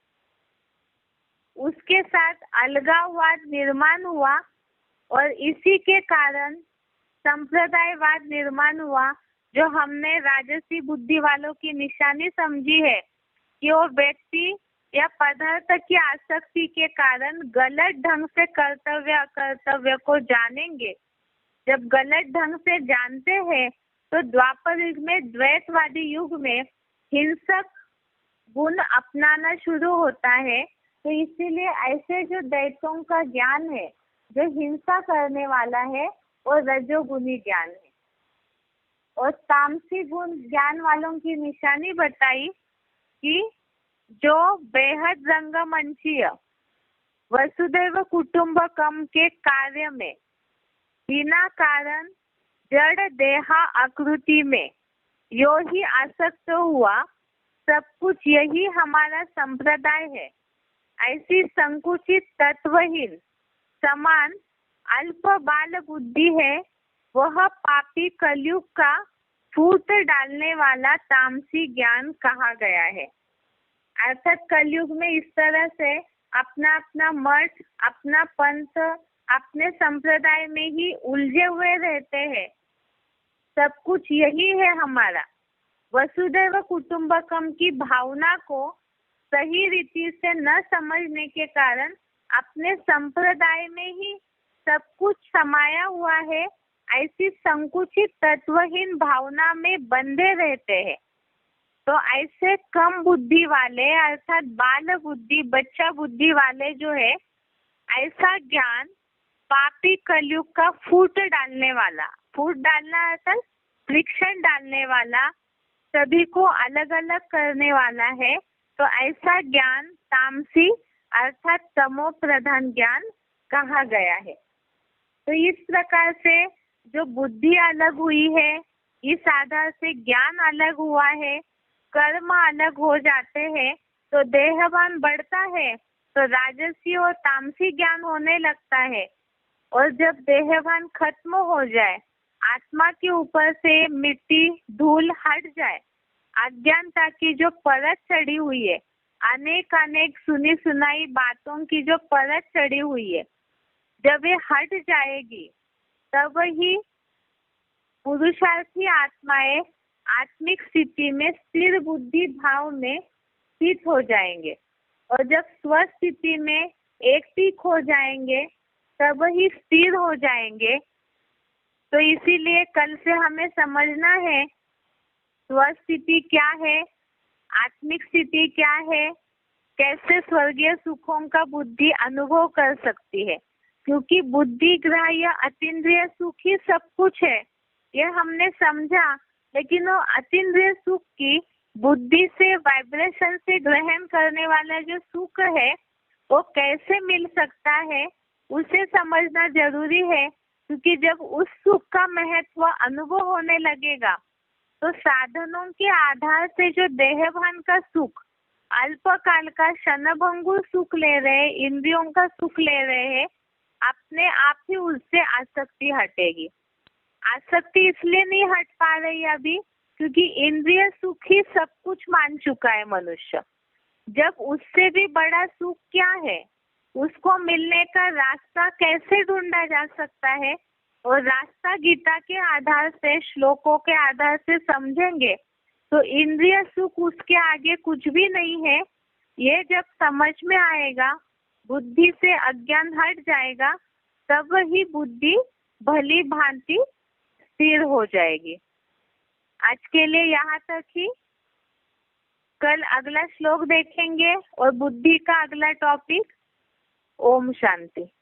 उसके साथ अलगाववाद निर्माण हुआ और इसी के कारण संप्रदायवाद निर्माण हुआ, जो हमने राजसी बुद्धि वालों की निशानी समझी है कि वो व्यक्ति या पदार्थ की आसक्ति के कारण गलत ढंग से कर्तव्य को जानेंगे। जब गलत ढंग से जानते हैं तो द्वापर युग में द्वैतवादी युग में हिंसक गुण अपनाना शुरू होता है। तो इसीलिए ऐसे जो दैत्यों का ज्ञान है, जो हिंसा करने वाला है, वो रजोगुनी ज्ञान है। और तामसी गुण ज्ञान वालों की निशानी बताई कि जो बेहद रंगमंचीय वसुदैव कुटुंबकम के कार्य में बिना कारण जड़ देहा आकृति में यो ही आसक्त हुआ, सब कुछ यही हमारा संप्रदाय है। ऐसी संकुचित तत्वहीन समान अल्प बाल बुद्धि है, वह पापी कलयुग का फूट डालने वाला तामसी ज्ञान कहा गया है। अर्थात कलयुग में इस तरह से अपना अपना मठ, अपना पंथ, अपने संप्रदाय में ही उलझे हुए रहते हैं। सब कुछ यही है हमारा। वसुदैव कुटुंबकम की भावना को सही रीति से न समझने के कारण अपने संप्रदाय में ही सब कुछ समाया हुआ है, ऐसी संकुचित तत्वहीन भावना में बंधे रहते हैं। तो ऐसे कम बुद्धि वाले अर्थात बाल बुद्धि, बच्चा बुद्धि वाले जो है, ऐसा ज्ञान पापी कलयुग का फूट डालने वाला, फूट डालना अर्थात फ्रिक्शन डालने वाला, सभी को अलग अलग करने वाला है। तो ऐसा ज्ञान तामसी अर्थात तमो प्रधान ज्ञान कहा गया है। तो इस प्रकार से जो बुद्धि अलग हुई है, इस आधार से ज्ञान अलग हुआ है, कर्म अलग हो जाते हैं, तो देहभान बढ़ता है, तो राजसी और तामसी ज्ञान होने लगता है। और जब देहभान खत्म हो जाए, आत्मा के ऊपर से मिट्टी धूल हट जाए, अज्ञानता की जो परत चढ़ी हुई है, अनेक अनेक सुनी सुनाई बातों की जो परत चढ़ी हुई है, जब ये हट जाएगी, तब ही पुरुषार्थी आत्माएं आत्मिक स्थिति में स्थिर बुद्धि भाव में स्थित हो जाएंगे। और जब स्वस्थिति में एकटिक हो जाएंगे, तब ही स्थिर हो जाएंगे। तो इसीलिए कल से हमें समझना है स्वस्थिति क्या है, आत्मिक स्थिति क्या है, कैसे स्वर्गीय सुखों का बुद्धि अनुभव कर सकती है। क्योंकि बुद्धि ग्राह्य अतीन्द्रिय सुख ही सब कुछ है, ये हमने समझा। लेकिन वो अतीन्द्रिय सुख की बुद्धि से, वाइब्रेशन से ग्रहण करने वाला जो सुख है, वो कैसे मिल सकता है, उसे समझना जरूरी है। क्योंकि जब उस सुख का महत्व अनुभव होने लगेगा, तो साधनों के आधार से जो देहभान का सुख, अल्पकाल का क्षणभंगुर सुख ले रहे, इंद्रियों का सुख ले रहे हैं, अपने आप ही उससे आसक्ति हटेगी। आसक्ति इसलिए नहीं हट पा रही अभी, क्योंकि इंद्रिय सुख ही सब कुछ मान चुका है मनुष्य। जब उससे भी बड़ा सुख क्या है, उसको मिलने का रास्ता कैसे ढूंढा जा सकता है, और रास्ता गीता के आधार से, श्लोकों के आधार से समझेंगे, तो इंद्रिय सुख उसके आगे कुछ भी नहीं है। ये जब समझ में आएगा, बुद्धि से अज्ञान हट जाएगा, तब ही बुद्धि भली भांति स्थिर हो जाएगी। आज के लिए यहाँ तक ही। कल अगला श्लोक देखेंगे और बुद्धि का अगला टॉपिक। ओम शांति।